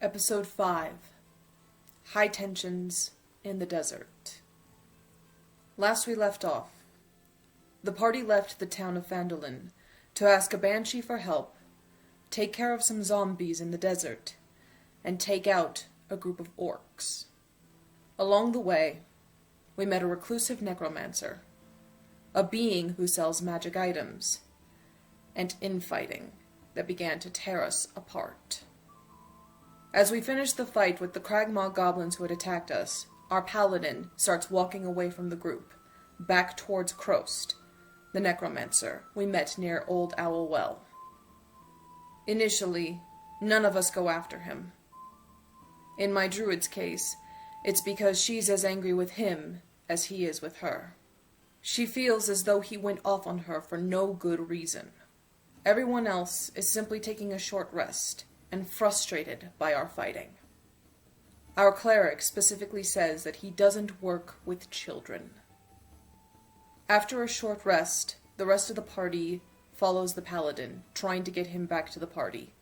Episode 5 High Tensions in the Desert. Last we left off, the party left the town of Phandalin to ask a banshee for help, take care of some zombies in the desert, and take out a group of orcs. Along the way, we met a reclusive necromancer, a being who sells magic items, and infighting that began to tear us apart. As we finished the fight with the Cragmaw goblins who had attacked us, our paladin starts walking away from the group, back towards Krost, the necromancer we met near Old Owl Well. Initially, none of us go after him. In my druid's case, it's because she's as angry with him as he is with her. She feels as though he went off on her for no good reason. Everyone else is simply taking a short rest, and frustrated by our fighting. Our cleric specifically says that he doesn't work with children. After a short rest, the rest of the party follows the paladin, trying to get him back to the party.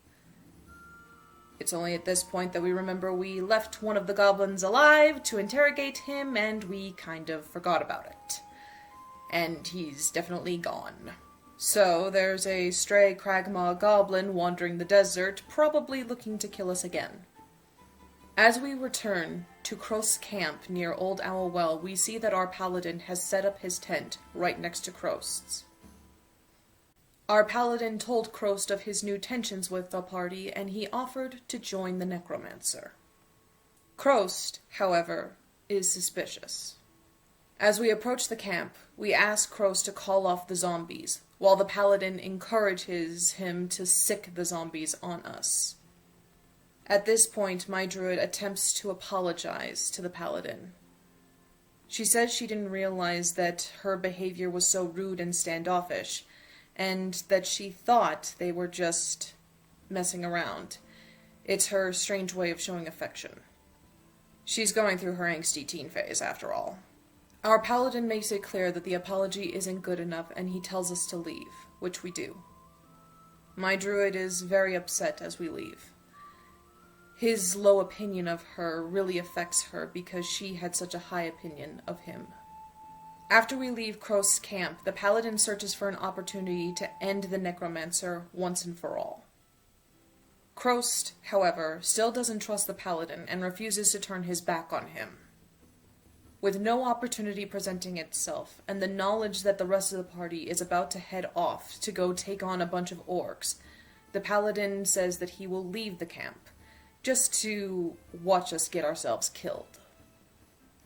It's only at this point that we remember we left one of the goblins alive to interrogate him, and we kind of forgot about it. And he's definitely gone. So, there's a stray Cragmaw goblin wandering the desert, probably looking to kill us again. As we return to Krost's camp near Old Owl Well, we see that our paladin has set up his tent right next to Krost's. Our paladin told Krost of his new tensions with the party, and he offered to join the necromancer. Krost, however, is suspicious. As we approach the camp, we ask Krost to call off the zombies, while the paladin encourages him to sick the zombies on us. At this point, my druid attempts to apologize to the paladin. She says she didn't realize that her behavior was so rude and standoffish, and that she thought they were just messing around. It's her strange way of showing affection. She's going through her angsty teen phase, after all. Our paladin makes it clear that the apology isn't good enough, and he tells us to leave, which we do. My druid is very upset as we leave. His low opinion of her really affects her because she had such a high opinion of him. After we leave Krost's camp, the paladin searches for an opportunity to end the necromancer once and for all. Krost, however, still doesn't trust the paladin and refuses to turn his back on him. With no opportunity presenting itself, and the knowledge that the rest of the party is about to head off to go take on a bunch of orcs, the paladin says that he will leave the camp, just to watch us get ourselves killed.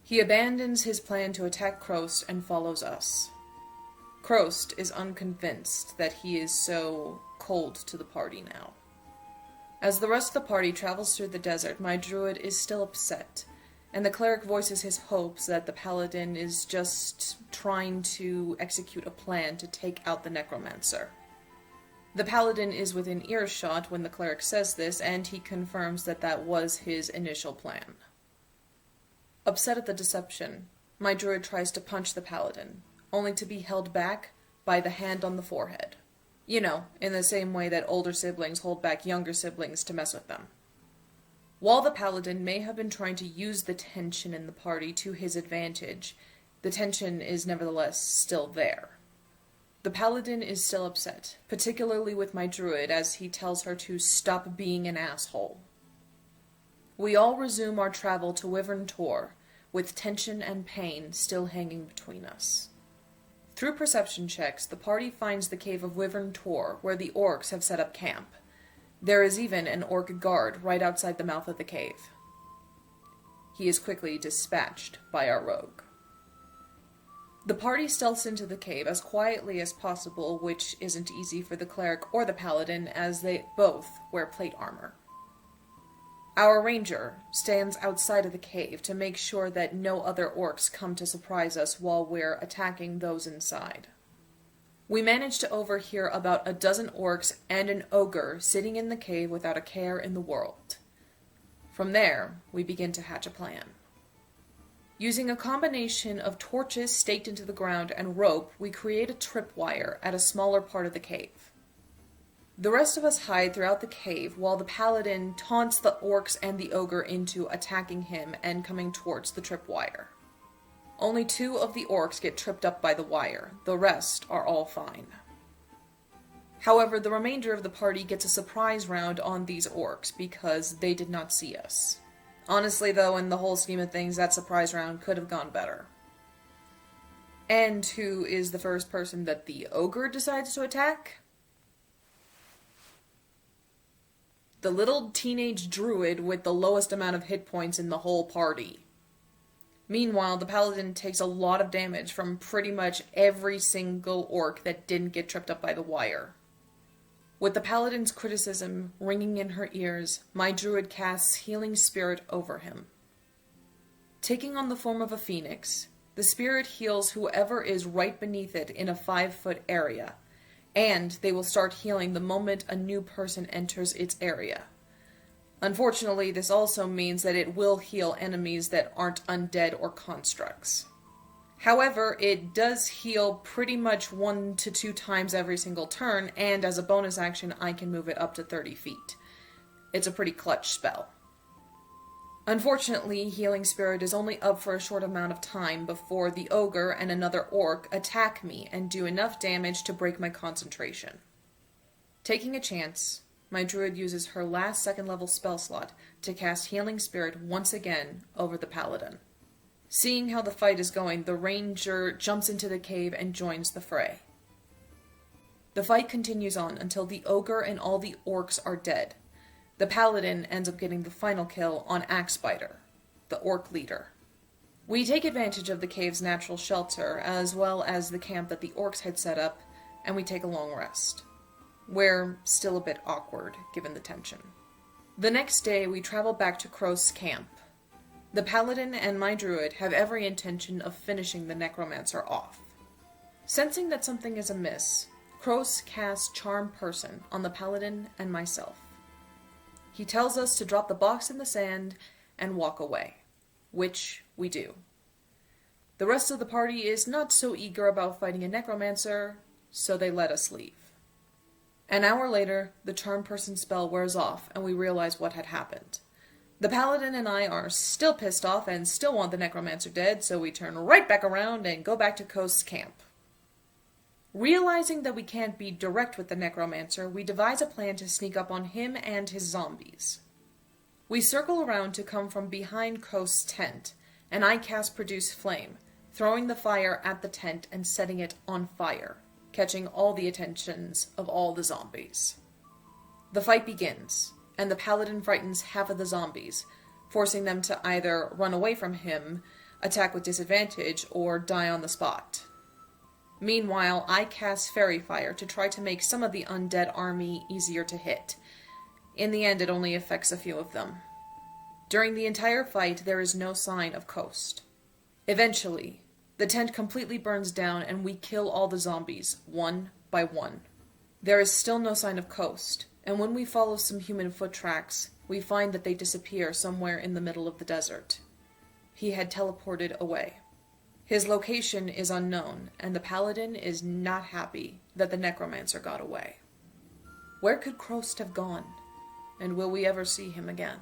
He abandons his plan to attack Krost and follows us. Krost is unconvinced that he is so cold to the party now. As the rest of the party travels through the desert, my druid is still upset, and the cleric voices his hopes that the paladin is just trying to execute a plan to take out the necromancer. The paladin is within earshot when the cleric says this, and he confirms that that was his initial plan. Upset at the deception, my druid tries to punch the paladin, only to be held back by the hand on the forehead. You know, in the same way that older siblings hold back younger siblings to mess with them. While the paladin may have been trying to use the tension in the party to his advantage, the tension is nevertheless still there. The paladin is still upset, particularly with my druid, as he tells her to stop being an asshole. We all resume our travel to Wyvern Tor, with tension and pain still hanging between us. Through perception checks, the party finds the cave of Wyvern Tor, where the orcs have set up camp. There is even an orc guard right outside the mouth of the cave. He is quickly dispatched by our rogue. The party stealths into the cave as quietly as possible, which isn't easy for the cleric or the paladin, as they both wear plate armor. Our ranger stands outside of the cave to make sure that no other orcs come to surprise us while we're attacking those inside. We manage to overhear about a dozen orcs and an ogre sitting in the cave without a care in the world. From there, we begin to hatch a plan. Using a combination of torches staked into the ground and rope, we create a tripwire at a smaller part of the cave. The rest of us hide throughout the cave while the paladin taunts the orcs and the ogre into attacking him and coming towards the tripwire. Only 2 of the orcs get tripped up by the wire, the rest are all fine. However, the remainder of the party gets a surprise round on these orcs because they did not see us. Honestly though, in the whole scheme of things, that surprise round could have gone better. And who is the first person that the ogre decides to attack? The little teenage druid with the lowest amount of hit points in the whole party. Meanwhile, the paladin takes a lot of damage from pretty much every single orc that didn't get tripped up by the wire. With the paladin's criticism ringing in her ears, my druid casts Healing Spirit over him. Taking on the form of a phoenix, the spirit heals whoever is right beneath it in a 5-foot area, and they will start healing the moment a new person enters its area. Unfortunately, this also means that it will heal enemies that aren't undead or constructs. However, it does heal pretty much 1 to 2 times every single turn, and as a bonus action, I can move it up to 30 feet. It's a pretty clutch spell. Unfortunately, Healing Spirit is only up for a short amount of time before the ogre and another orc attack me and do enough damage to break my concentration. Taking a chance, my druid uses her last 2nd level spell slot to cast Healing Spirit once again over the paladin. Seeing how the fight is going, the ranger jumps into the cave and joins the fray. The fight continues on until the ogre and all the orcs are dead. The paladin ends up getting the final kill on Axebiter, the orc leader. We take advantage of the cave's natural shelter, as well as the camp that the orcs had set up, and we take a long rest. We're still a bit awkward, given the tension. The next day, we travel back to Crow's camp. The paladin and my druid have every intention of finishing the necromancer off. Sensing that something is amiss, Kroos casts Charm Person on the paladin and myself. He tells us to drop the box in the sand and walk away, which we do. The rest of the party is not so eager about fighting a necromancer, so they let us leave. An hour later, the Charm Person spell wears off and we realize what had happened. The paladin and I are still pissed off and still want the necromancer dead, so we turn right back around and go back to Coast's camp. Realizing that we can't be direct with the necromancer, we devise a plan to sneak up on him and his zombies. We circle around to come from behind Coast's tent, and I cast Produce Flame, throwing the fire at the tent and setting it on fire, catching all the attentions of all the zombies. The fight begins, and the paladin frightens half of the zombies, forcing them to either run away from him, attack with disadvantage, or die on the spot. Meanwhile, I cast Fairy Fire to try to make some of the undead army easier to hit. In the end, it only affects a few of them. During the entire fight, there is no sign of Coast. Eventually, the tent completely burns down and we kill all the zombies, one by one. There is still no sign of Coast, and when we follow some human foot tracks, we find that they disappear somewhere in the middle of the desert. He had teleported away. His location is unknown, and the paladin is not happy that the necromancer got away. Where could Krost have gone? And will we ever see him again?